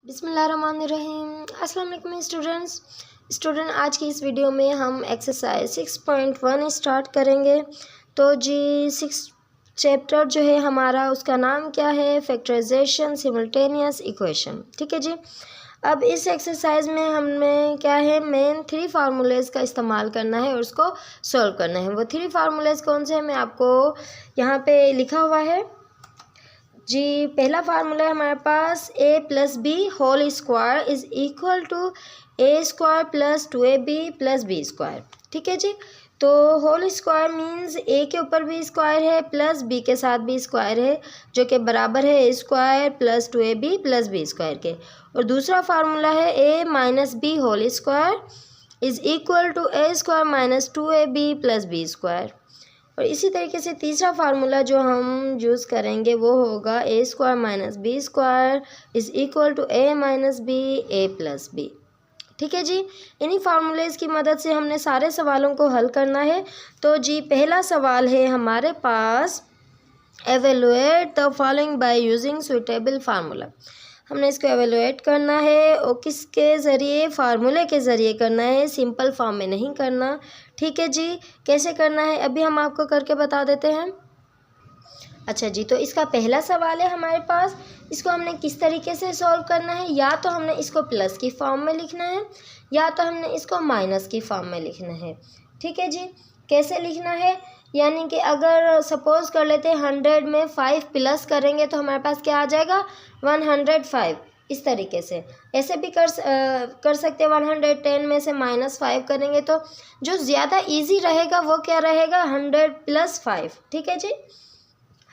बिस्मिल्लाहिर्रहमानिर्रहीम। अस्सलाम वालेकुम स्टूडेंट आज की इस वीडियो में हम एक्सरसाइज 6.1 स्टार्ट करेंगे। तो जी 6 चैप्टर जो है हमारा उसका नाम क्या है, फैक्टराइजेशन सिमल्टेनियस इक्वेशन। ठीक है जी। अब इस एक्सरसाइज में हमें क्या है, मेन 3 फार्मूलेज़ का इस्तेमाल करना है और उसको सॉल्व करना है। वो 3 फार्मूलेज़ कौन से हैं मैं आपको यहाँ पे लिखा हुआ है जी। पहला फार्मूला है हमारे पास a plus B whole square is equal to a square plus 2ab plus B square. ठीक है जी। तो होल स्क्वायर मीन्स a के ऊपर भी स्क्वायर है प्लस b के साथ भी स्क्वायर है, जो कि बराबर है a square plus 2ab plus B square के। और दूसरा फार्मूला है a minus B whole square is equal to a square minus 2ab plus B square. और इसी तरीके से तीसरा फार्मूला जो हम यूज़ करेंगे वो होगा a square minus B square is equal to a minus B a plus B. ठीक है जी। इन्हीं फार्मूलेज़ की मदद से हमने सारे सवालों को हल करना है। तो जी पहला सवाल है हमारे पास, evaluate the following by using suitable formula. हमने इसको एवेलुएट करना है और किसके ज़रिए, फार्मूले के ज़रिए करना है, सिंपल फॉर्म में नहीं करना। ठीक है जी। कैसे करना है अभी हम आपको करके बता देते हैं। अच्छा जी, तो इसका पहला सवाल है हमारे पास, इसको हमने किस तरीके से सॉल्व करना है। या तो हमने इसको प्लस की फॉर्म में लिखना है या तो हमने इसको माइनस की फॉर्म में लिखना है। ठीक है जी। कैसे लिखना है, यानी कि अगर सपोज़ कर लेते हैं 100 में 5 प्लस करेंगे तो हमारे पास क्या आ जाएगा 105। इस तरीके से ऐसे भी कर सकते हैं। 110 में से -5 करेंगे तो जो ज़्यादा इजी रहेगा वो क्या रहेगा 100 प्लस 5। ठीक है जी।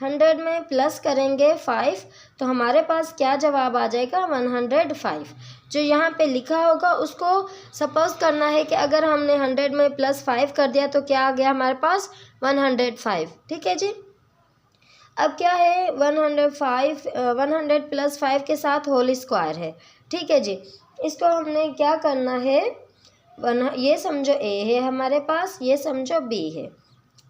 100 में प्लस करेंगे 5 तो हमारे पास क्या जवाब आ जाएगा 105। जो यहाँ पे लिखा होगा उसको सपोज करना है कि अगर हमने 100 में प्लस 5 कर दिया तो क्या आ गया हमारे पास 105। ठीक है जी। अब क्या है 100 प्लस 5 के साथ होल स्क्वायर है। ठीक है जी। इसको हमने क्या करना है, ये समझो a है हमारे पास, ये समझो b है।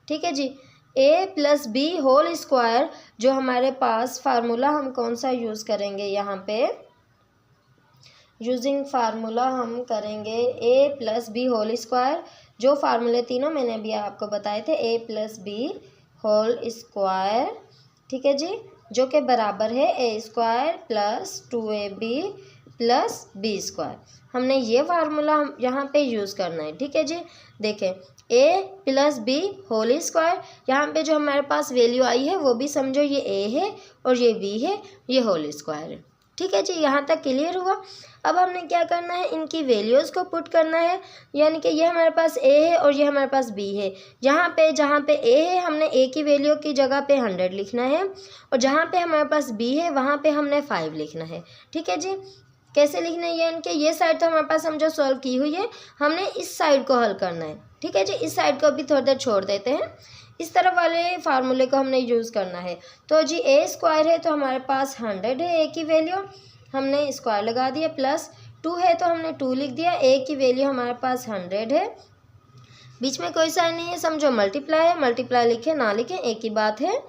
ठीक है जी। a plus B whole square, जो हमारे पास फार्मूला हम कौन सा यूज़ करेंगे, यहाँ पे यूजिंग फार्मूला हम करेंगे a plus B whole square. जो फार्मूले तीनों मैंने अभी आपको बताए थे, a plus B whole square. ठीक है जी। जो कि बराबर है a square plus 2ab plus B square. हमने ये फार्मूला हम यहाँ पे यूज़ करना है। ठीक है जी। देखें a plus B whole square, यहाँ पे जो हमारे पास वैल्यू आई है वो भी समझो ये a है और ये b है, ये होल स्क्वायर है। ठीक है जी। यहाँ तक क्लियर हुआ। अब हमने क्या करना है, इनकी वैल्यूज़ को पुट करना है, यानी कि ये हमारे पास a है और ये हमारे पास b है। यहाँ पे जहाँ पे a है हमने a की वैल्यू की जगह पे 100 लिखना है और जहाँ पे हमारे पास b है वहाँ पे हमने 5 लिखना है। ठीक है जी। कैसे लिखना है, यानी कि ये साइड तो हमारे पास समझो सॉल्व की हुई है, हमने इस साइड को हल करना है। ठीक है जी। इस साइड को भी थोड़ी देर छोड़ देते हैं, इस तरफ वाले फार्मूले को हमने यूज़ करना है। तो जी a स्क्वायर है तो हमारे पास 100 है a की वैल्यू, हमने स्क्वायर लगा दिया, प्लस 2 है तो हमने 2 लिख दिया। a की वैल्यू हमारे पास 100 है, बीच में कोई साइन नहीं है, समझो मल्टीप्लाई है, मल्टीप्लाई लिखे ना लिखे एक ही बात है।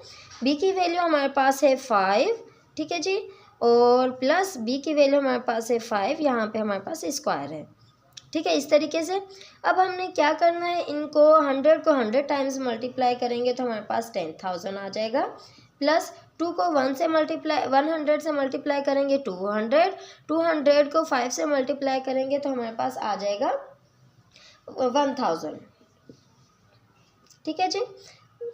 b की वैल्यू हमारे पास है 5। ठीक है जी। और प्लस b की वैल्यू हमारे पास है 5, यहाँ पे हमारे पास स्क्वायर है। ठीक है, इस तरीके से। अब हमने क्या करना है, इनको 100 को 100 टाइम्स मल्टीप्लाई करेंगे तो हमारे पास 10,000 आ जाएगा, प्लस 2 को 100 से मल्टीप्लाई करेंगे 200 को 5 से मल्टीप्लाई करेंगे तो हमारे पास आ जाएगा 1000। ठीक है जी।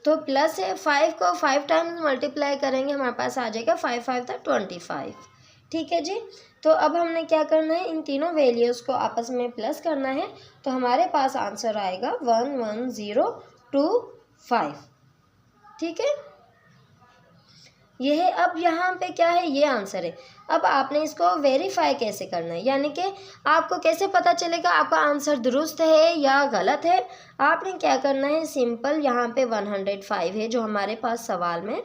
तो प्लस है 5 को 5 टाइम्स मल्टीप्लाई करेंगे हमारे पास आ जाएगा 5 5 था 25। ठीक है जी। तो अब हमने क्या करना है, इन तीनों वैल्यूज़ को आपस में प्लस करना है तो हमारे पास आंसर आएगा 11025। ठीक है, ये है। अब यहाँ पे क्या है, ये आंसर है। अब आपने इसको वेरीफाई कैसे करना है, यानी कि आपको कैसे पता चलेगा आपका आंसर दुरुस्त है या गलत है। आपने क्या करना है, सिंपल यहाँ पे 105 है जो हमारे पास सवाल में,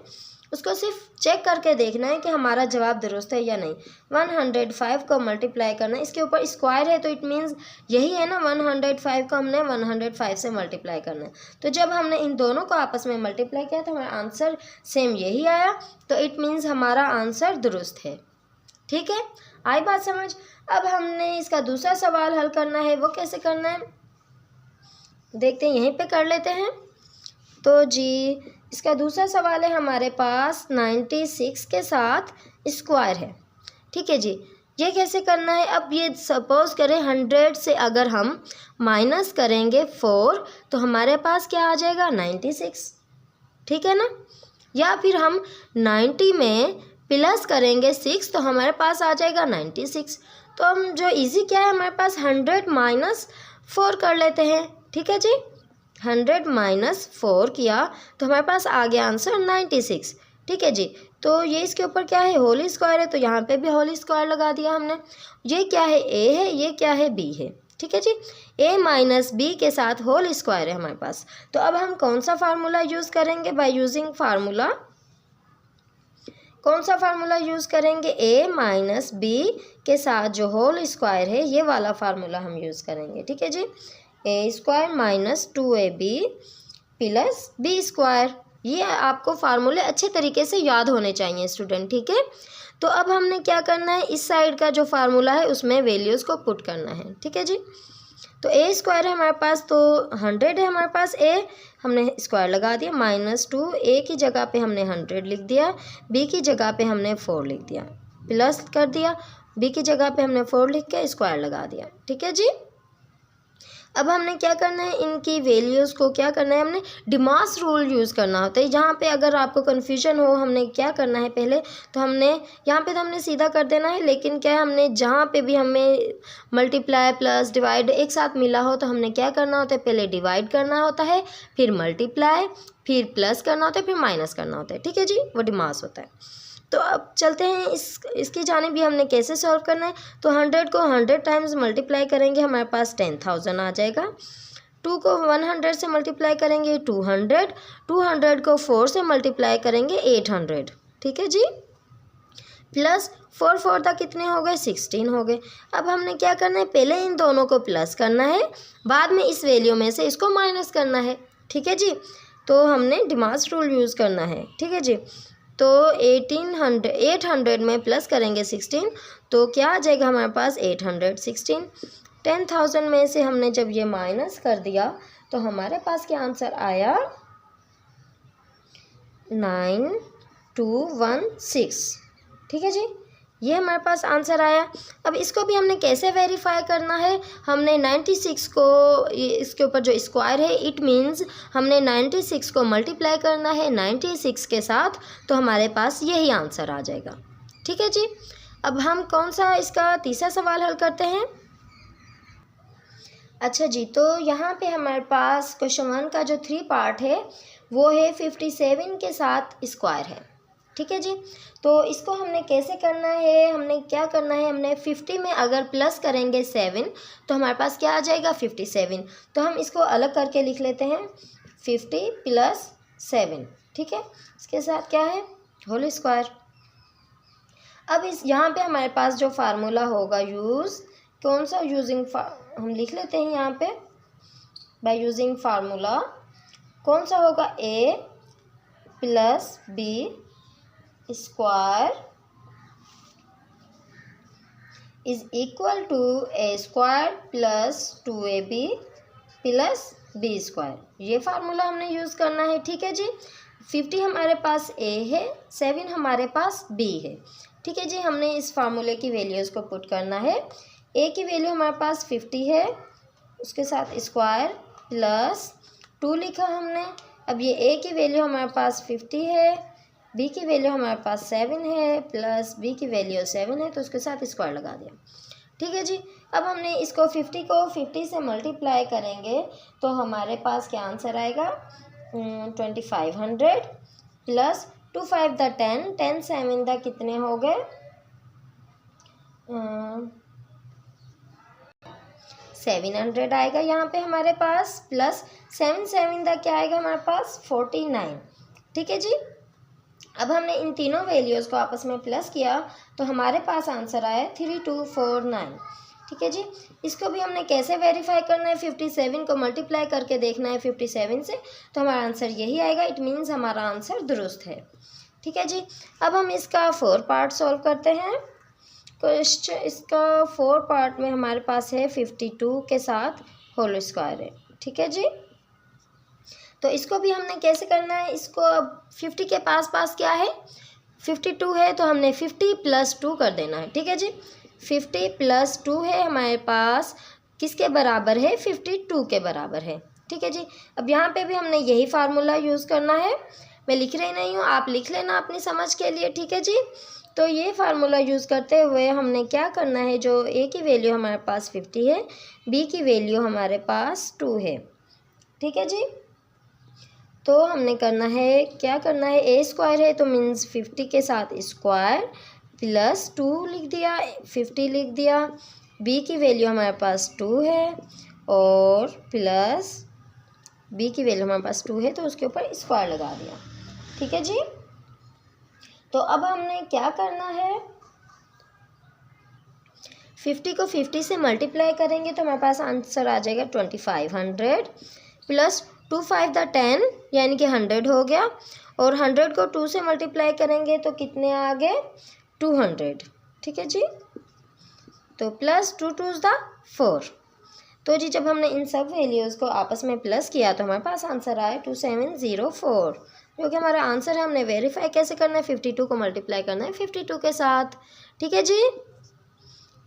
उसको सिर्फ चेक करके देखना है कि हमारा जवाब दुरुस्त है या नहीं। 105 को मल्टीप्लाई करना है, इसके ऊपर स्क्वायर है तो इट मीन्स यही है ना, 105 को हमने 105 से मल्टीप्लाई करना है। तो जब हमने इन दोनों को आपस में मल्टीप्लाई किया तो हमारा आंसर सेम यही आया, तो इट मीन्स हमारा आंसर दुरुस्त है। ठीक है। आई बात समझ। अब हमने इसका दूसरा सवाल हल करना है, वो कैसे करना है देखते हैं, यहीं पे कर लेते हैं। तो जी इसका दूसरा सवाल है हमारे पास 96 के साथ स्क्वायर है। ठीक है जी, ये कैसे करना है। अब ये सपोज करें 100 से अगर हम माइनस करेंगे 4 तो हमारे पास क्या आ जाएगा 96। ठीक है ना। या फिर हम 90 में प्लस करेंगे 6 तो हमारे पास आ जाएगा 96। तो हम जो इजी क्या है हमारे पास 100 माइनस 4 कर लेते हैं। ठीक है जी, 100 माइनस 4 किया तो हमारे पास आ गया आंसर 96। ठीक है जी, तो ये इसके ऊपर क्या है होल स्क्वायर है, तो यहाँ पे भी होल स्क्वायर लगा दिया हमने। ये क्या है ए है, ये क्या है बी है। ठीक है जी, ए माइनस बी के साथ होल स्क्वायर है हमारे पास। तो अब हम कौन सा फार्मूला यूज़ करेंगे, बाय यूजिंग फार्मूला। कौन सा फार्मूला यूज़ करेंगे, ए माइनस बी के साथ जो होल स्क्वायर है ये वाला फार्मूला हम यूज़ करेंगे। ठीक है जी, ए square minus 2ab plus B square. ये आपको फार्मूले अच्छे तरीके से याद होने चाहिए स्टूडेंट। ठीक है, तो अब हमने क्या करना है, इस साइड का जो फार्मूला है उसमें वैल्यूज़ को पुट करना है। ठीक है जी, तो ए स्क्वायर है हमारे पास, तो 100 है हमारे पास ए, हमने स्क्वायर लगा दिया माइनस 2, ए की जगह पे हमने 100 लिख दिया, बी की जगह पे हमने 4 लिख दिया, प्लस कर दिया, बी की जगह पे हमने 4 लिख के स्क्वायर लगा दिया। ठीक है जी, अब हमने क्या करना है, इनकी वैल्यूज़ को क्या करना है, हमने डिमास रूल यूज़ करना होता है। जहाँ पे अगर आपको कन्फ्यूजन हो हमने क्या करना है पहले, तो हमने यहाँ पे तो हमने सीधा कर देना है, लेकिन क्या है हमने जहाँ पे भी हमें मल्टीप्लाई प्लस डिवाइड एक साथ मिला हो तो हमने क्या करना होता है, पहले डिवाइड करना होता है, फिर मल्टीप्लाई, फिर प्लस करना होता है, फिर माइनस करना होता है। ठीक है जी, वो डिमास होता है। तो अब चलते हैं इसकी जानिब भी हमने कैसे सॉल्व करना है। तो 100 को 100 टाइम्स मल्टीप्लाई करेंगे हमारे पास 10,000 आ जाएगा। 2 को 100 से मल्टीप्लाई करेंगे 200, 200 को 4 से मल्टीप्लाई करेंगे 800। ठीक है जी, प्लस 4 4 तक कितने हो गए 16 हो गए। अब हमने क्या करना है, पहले इन दोनों को प्लस करना है, बाद में इस वैल्यू में से इसको माइनस करना है। ठीक है जी, तो हमने डिमास रूल यूज़ करना है। ठीक है जी, तो 800 में प्लस करेंगे 16 तो क्या आ जाएगा हमारे पास 816। 10,000 में से हमने जब ये माइनस कर दिया तो हमारे पास क्या आंसर आया 9216। ठीक है जी, ये हमारे पास आंसर आया। अब इसको भी हमने कैसे वेरीफाई करना है, हमने 96 को इसके ऊपर जो स्क्वायर है इट मीन्स हमने 96 को मल्टीप्लाई करना है 96 के साथ, तो हमारे पास यही आंसर आ जाएगा। ठीक है जी, अब हम कौन सा इसका तीसरा सवाल हल करते हैं। अच्छा जी, तो यहाँ पे हमारे पास क्वेश्चन 1 का जो 3 पार्ट है वो है 57 के साथ स्क्वायर है। ठीक है जी, तो इसको हमने कैसे करना है, हमने क्या करना है, हमने 50 में अगर प्लस करेंगे 7 तो हमारे पास क्या आ जाएगा 57। तो हम इसको अलग करके लिख लेते हैं 50 प्लस 7। ठीक है, इसके साथ क्या है होल स्क्वायर। अब इस यहाँ पे हमारे पास जो फार्मूला होगा यूज़ कौन सा, यूजिंग हम लिख लेते हैं यहाँ पे बाय यूजिंग फार्मूला। कौन सा होगा, A plus B square is equal to A square plus 2ab plus B square. ये फार्मूला हमने यूज़ करना है। ठीक है जी, 50 हमारे पास ए है, 7 हमारे पास बी है। ठीक है जी, हमने इस फार्मूले की वैल्यूज़ को पुट करना है। ए की वैल्यू हमारे पास 50 है, उसके साथ स्क्वायर प्लस 2 लिखा हमने। अब ये ए की वैल्यू हमारे पास 50 है, बी की वैल्यू हमारे पास 7 है, प्लस बी की वैल्यू 7 है, तो उसके साथ स्क्वायर लगा दिया। ठीक है जी, अब हमने इसको 50 को 50 से मल्टीप्लाई करेंगे तो हमारे पास क्या आंसर आएगा 2500 प्लस 2 5 द 10, 10 7 द कितने हो गए 700 आएगा यहाँ पे हमारे पास, प्लस 7 7 द क्या आएगा हमारे पास 49। ठीक है जी, अब हमने इन तीनों वैल्यूज़ को आपस में प्लस किया तो हमारे पास आंसर आया 3249। ठीक है जी, इसको भी हमने कैसे वेरीफाई करना है, 57 को मल्टीप्लाई करके देखना है 57 से, तो हमारा आंसर यही आएगा। इट मीन्स हमारा आंसर दुरुस्त है। ठीक है जी, अब हम इसका 4 पार्ट सॉल्व करते हैं। क्वेश्चन इसका 4 पार्ट में हमारे पास है 52 के साथ होल स्क्वायर है। ठीक है जी। तो इसको भी हमने कैसे करना है, इसको अब 50 के पास क्या है, 52 है, तो हमने 50 + 2 कर देना है। ठीक है जी। 50 + 2 है हमारे पास, किसके बराबर है, 52 के बराबर है। ठीक है जी। अब यहाँ पे भी हमने यही फार्मूला यूज़ करना है, मैं लिख रही नहीं हूँ, आप लिख लेना अपनी समझ के लिए। ठीक है जी। तो ये फार्मूला यूज़ करते हुए हमने क्या करना है, जो ए की वैल्यू हमारे पास 50 है, बी की वैल्यू हमारे पास 2 है। ठीक है जी। तो हमने करना है, क्या करना है, ए स्क्वायर है तो मीन्स 50 के साथ स्क्वायर + 2 लिख दिया, 50 लिख दिया। बी की वैल्यू हमारे पास 2 है और प्लस बी की वैल्यू हमारे पास 2 है तो उसके ऊपर स्क्वायर लगा दिया। ठीक है जी। तो अब हमने क्या करना है, 50 को 50 से मल्टीप्लाई करेंगे तो हमारे पास आंसर आ जाएगा 2500 + 2 5 × 10 यानी कि 100 हो गया, और 100 को 2 से मल्टीप्लाई करेंगे तो कितने आ गए, 200। ठीक है जी। तो +2 2 = 4। तो जी जब हमने इन सब वैल्यूज़ को आपस में प्लस किया तो हमारे पास आंसर आया 2704, जो कि हमारा आंसर है। हमने वेरीफाई कैसे करना है, 52 को मल्टीप्लाई करना है 52 के साथ। ठीक है जी।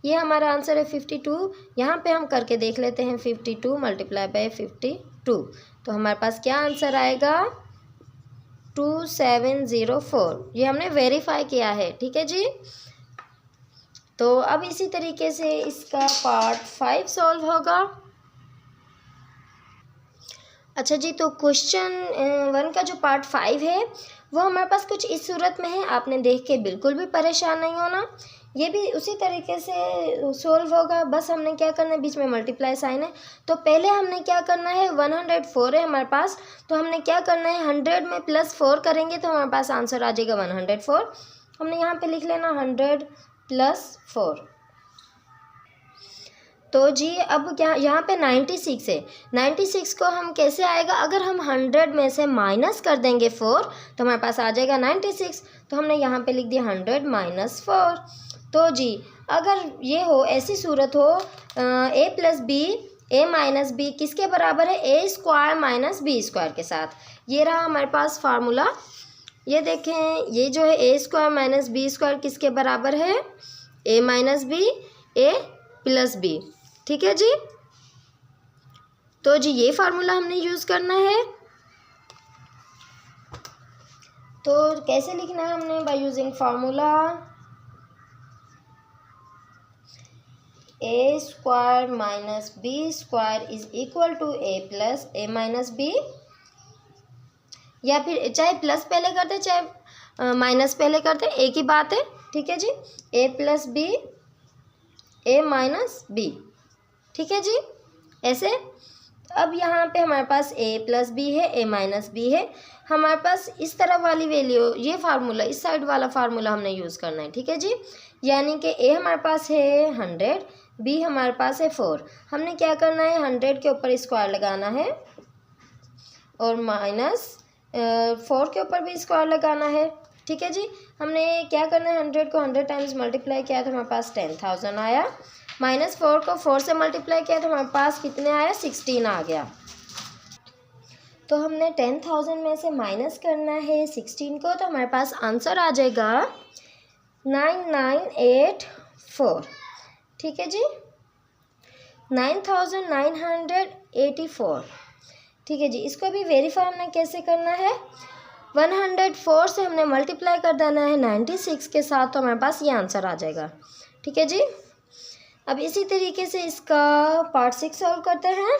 ये हमारा आंसर है 52। यहाँ पे हम करके देख लेते हैं, 52 × 52, तो हमारे पास क्या आंसर आएगा, 2704। ये हमने वेरीफाई किया है। ठीक है जी। तो अब इसी तरीके से इसका पार्ट 5 सॉल्व होगा। अच्छा जी, तो क्वेश्चन 1 का जो पार्ट 5 है वो हमारे पास कुछ इस सूरत में है, आपने देख के बिल्कुल भी परेशान नहीं होना, ये भी उसी तरीके से सॉल्व होगा। बस हमने क्या करना है, बीच में मल्टीप्लाई साइन है, तो पहले हमने क्या करना है, 104 है हमारे पास, तो हमने क्या करना है, 100 में +4 करेंगे तो हमारे पास आंसर आ जाएगा 104। हमने यहाँ पे लिख लेना 100 + 4। तो जी अब क्या, यहाँ पे 96 है, 96 को हम कैसे आएगा, अगर हम 100 में से माइनस कर देंगे 4 तो हमारे पास आ जाएगा 96। तो हमने यहाँ पे लिख दिया 100 - 4। तो जी अगर ये हो, ऐसी सूरत हो a + b, a - b किसके बराबर है, a² - b² के साथ। ये रहा हमारे पास फार्मूला, ये देखें, ये जो है a² - b² किसके बराबर है, a - b, a + b। ठीक है जी। तो जी ये फार्मूला हमने यूज़ करना है। तो कैसे लिखना है हमने, by using formula a² - b² = a + a - b, या फिर चाहे प्लस पहले करते चाहे माइनस पहले करते, एक ही बात है। ठीक है जी। a + b, a - b। ठीक है जी। ऐसे अब यहाँ पे हमारे पास a + b है, a - b है, हमारे पास इस तरफ वाली वैल्यू, ये फार्मूला, इस साइड वाला फार्मूला हमने यूज़ करना है। ठीक है जी। यानी कि a हमारे पास है 100, b हमारे पास है 4। हमने क्या करना है, 100 के ऊपर स्क्वायर लगाना है और -4 के ऊपर भी स्क्वायर लगाना है। ठीक है जी। हमने क्या करना है, 100 को 100 टाइम्स मल्टीप्लाई किया तो हमारे पास 10,000 आया, -4 को 4 से मल्टीप्लाई किया तो हमारे पास कितने आया, 16 आ गया। तो हमने 10,000 में से माइनस करना है 16 को, तो हमारे पास आंसर आ जाएगा 9984। ठीक है जी, 9984। ठीक है जी। इसको भी वेरीफाई हमने कैसे करना है, 104 से हमने मल्टीप्लाई कर देना है 96 के साथ, तो हमारे पास ये आंसर आ जाएगा। ठीक है जी। अब इसी तरीके से इसका पार्ट 6 सॉल्व करते हैं।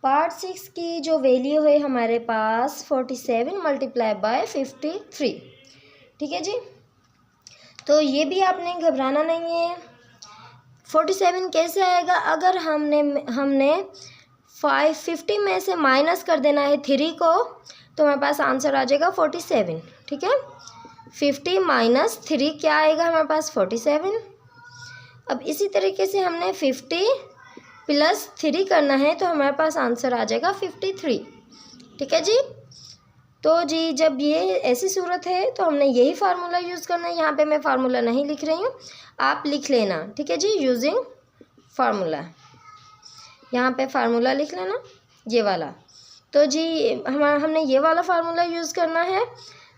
पार्ट 6 की जो वैल्यू है हमारे पास 47 × 53। ठीक है जी। तो ये भी आपने घबराना नहीं है। 47 कैसे आएगा, अगर हमने 50 में से माइनस कर देना है 3 को, तो हमारे पास आंसर आ जाएगा 47। ठीक है। 50 - 3 क्या आएगा हमारे पास, 47। अब इसी तरीके से हमने 50 + 3 करना है तो हमारे पास आंसर आ जाएगा 53। ठीक है जी। तो जी जब ये ऐसी सूरत है तो हमने यही फार्मूला यूज़ करना है। यहाँ पे मैं फार्मूला नहीं लिख रही हूँ, आप लिख लेना, ठीक है जी। यूजिंग फार्मूला, यहाँ पे फार्मूला लिख लेना ये वाला। तो जी हमने ये वाला फार्मूला यूज़ करना है।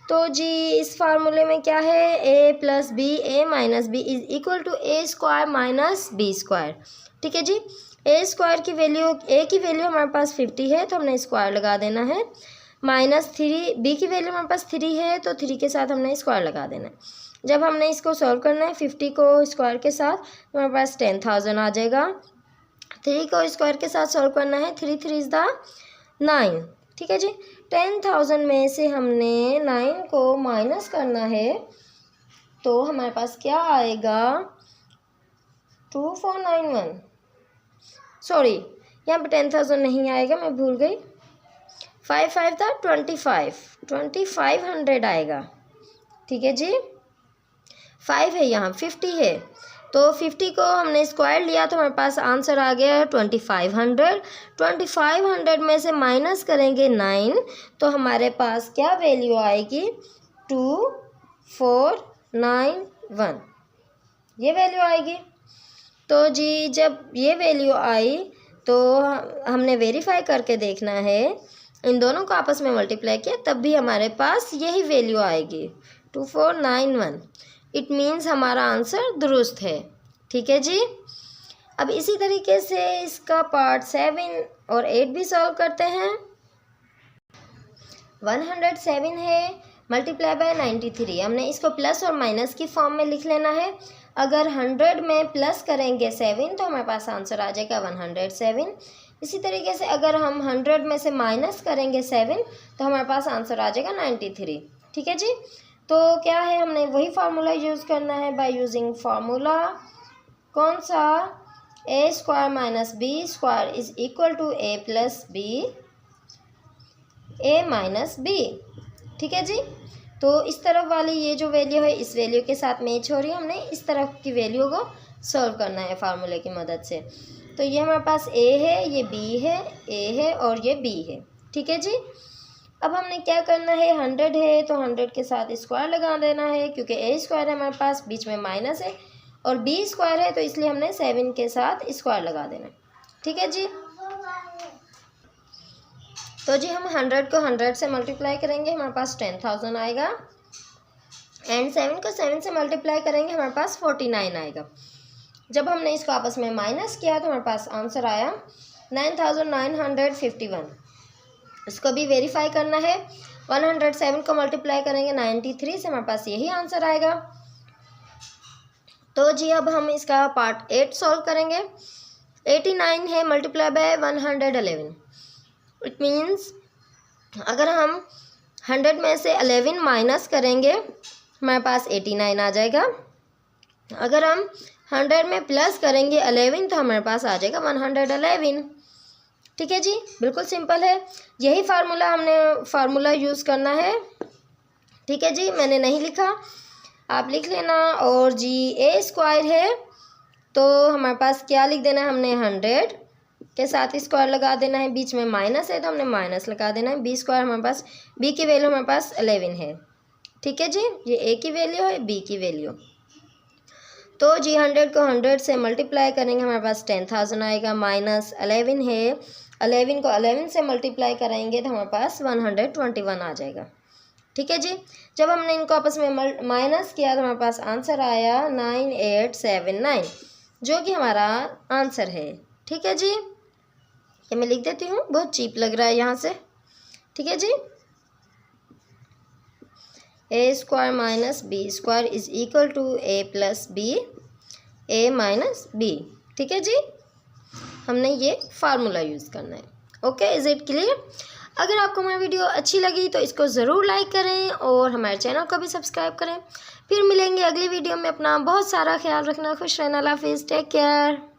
तो जी इस फार्मूले में क्या है, a plus B A minus B is equal to A square minus B square, ठीक है जी। ए स्क्वायर की वैल्यू, ए की वैल्यू हमारे पास 50 है तो हमने स्क्वायर लगा देना है, माइनस 3, बी की वैल्यू हमारे पास 3 है तो 3 के साथ हमने स्क्वायर लगा देना है। जब हमने इसको सॉल्व करना है 50 को स्क्वायर के साथ तो हमारे पास 10,000 आ जाएगा। 3 को स्क्वायर के साथ सॉल्व करना है, 3 3 इज़ द 9, ठीक है जी। 10,000 में से हमने 9 को माइनस करना है तो हमारे पास क्या आएगा, 2491, सॉरी यहाँ पे 10,000 नहीं आएगा, मैं भूल गई, 5 5 था 2500 आएगा, ठीक है जी। 5 है यहाँ, 50 है तो 50 को हमने स्क्वायर लिया तो हमारे पास आंसर आ गया 2500। 2500 में से माइनस करेंगे 9 तो हमारे पास क्या वैल्यू आएगी, 2491, ये वैल्यू आएगी। तो जी जब ये वैल्यू आई तो हमने वेरीफाई करके देखना है, इन दोनों को आपस में मल्टीप्लाई किया तब भी हमारे पास यही वैल्यू आएगी 2491। इट मीन्स हमारा आंसर दुरुस्त है, ठीक है जी। अब इसी तरीके से इसका पार्ट 7 और 8 भी सॉल्व करते हैं। 107 है मल्टीप्लाई बाय 93, हमने इसको प्लस और माइनस की फॉर्म में लिख लेना है। अगर 100 में प्लस करेंगे 7 तो हमारे पास आंसर आ जाएगा 107। इसी तरीके से अगर हम 100 में से माइनस करेंगे 7 तो हमारे पास आंसर आ जाएगा 93, ठीक है जी। तो क्या है, हमने वही फार्मूला यूज़ करना है बाय यूजिंग फार्मूला, कौन सा, A square minus B square is equal to A plus B A minus B, ठीक है जी। तो इस तरफ वाली ये जो वैल्यू है इस वैल्यू के साथ मैच हो रही है, हमने इस तरफ की वैल्यू को सॉल्व करना है फार्मूले की मदद से। तो ये हमारे पास ए है, ये बी है, ए है और ये बी है, ठीक है जी। अब हमने क्या करना है, 100 है तो 100 के साथ स्क्वायर लगा देना है, क्योंकि ए स्क्वायर है हमारे पास, बीच में माइनस है, और बी स्क्वायर है तो इसलिए हमने 7 के साथ स्क्वायर लगा देना है, ठीक है जी। तो जी हम 100 को 100 से मल्टीप्लाई करेंगे, हमारे पास 10,000 आएगा, एंड 7 को 7 से मल्टीप्लाई करेंगे, हमारे पास 49 आएगा। जब हमने इसको आपस में माइनस किया तो हमारे पास आंसर आया 9,951। इसको भी वेरीफाई करना है, 107 को मल्टीप्लाई करेंगे 93 से, हमारे पास यही आंसर आएगा। तो जी अब हम इसका पार्ट 8 सॉल्व करेंगे। 89 है मल्टीप्लाई बाय 111, इट मीन्स अगर हम 100 में से 11 माइनस करेंगे हमारे पास 89 आ जाएगा। अगर हम 100 में प्लस करेंगे 11 तो हमारे पास आ जाएगा 111, ठीक है जी। बिल्कुल सिंपल है, यही फार्मूला यूज़ करना है, ठीक है जी। मैंने नहीं लिखा, आप लिख लेना। और जी ए स्क्वायर है तो हमारे पास क्या लिख देना है, हमने 100 के साथ स्क्वायर लगा देना है, बीच में माइनस है तो हमने माइनस लगा देना है। बी स्क्वायर हमारे पास, बी की वैल्यू हमारे पास 11 है, ठीक है जी। ये ए की वैल्यू है, बी की वैल्यू। तो जी 100 को 100 से मल्टीप्लाई करेंगे, हमारे पास 10,000 आएगा, माइनस 11 है, 11 को 11 से मल्टीप्लाई करेंगे तो हमारे पास 121 आ जाएगा, ठीक है जी। जब हमने इनको आपस में माइनस किया तो हमारे पास आंसर आया 9879, जो कि हमारा आंसर है, ठीक है जी। ये मैं लिख देती हूँ, बहुत चीप लग रहा है यहाँ से, ठीक है जी। ए square minus B square is equal to A plus B A minus B, ठीक है जी। हमने ये फार्मूला यूज़ करना है, ओके, इज़ इट क्लियर। अगर आपको हमारी वीडियो अच्छी लगी तो इसको ज़रूर लाइक करें और हमारे चैनल को भी सब्सक्राइब करें। फिर मिलेंगे अगली वीडियो में, अपना बहुत सारा ख्याल रखना, खुश रहना, अल्लाह हाफिज़, टेक केयर।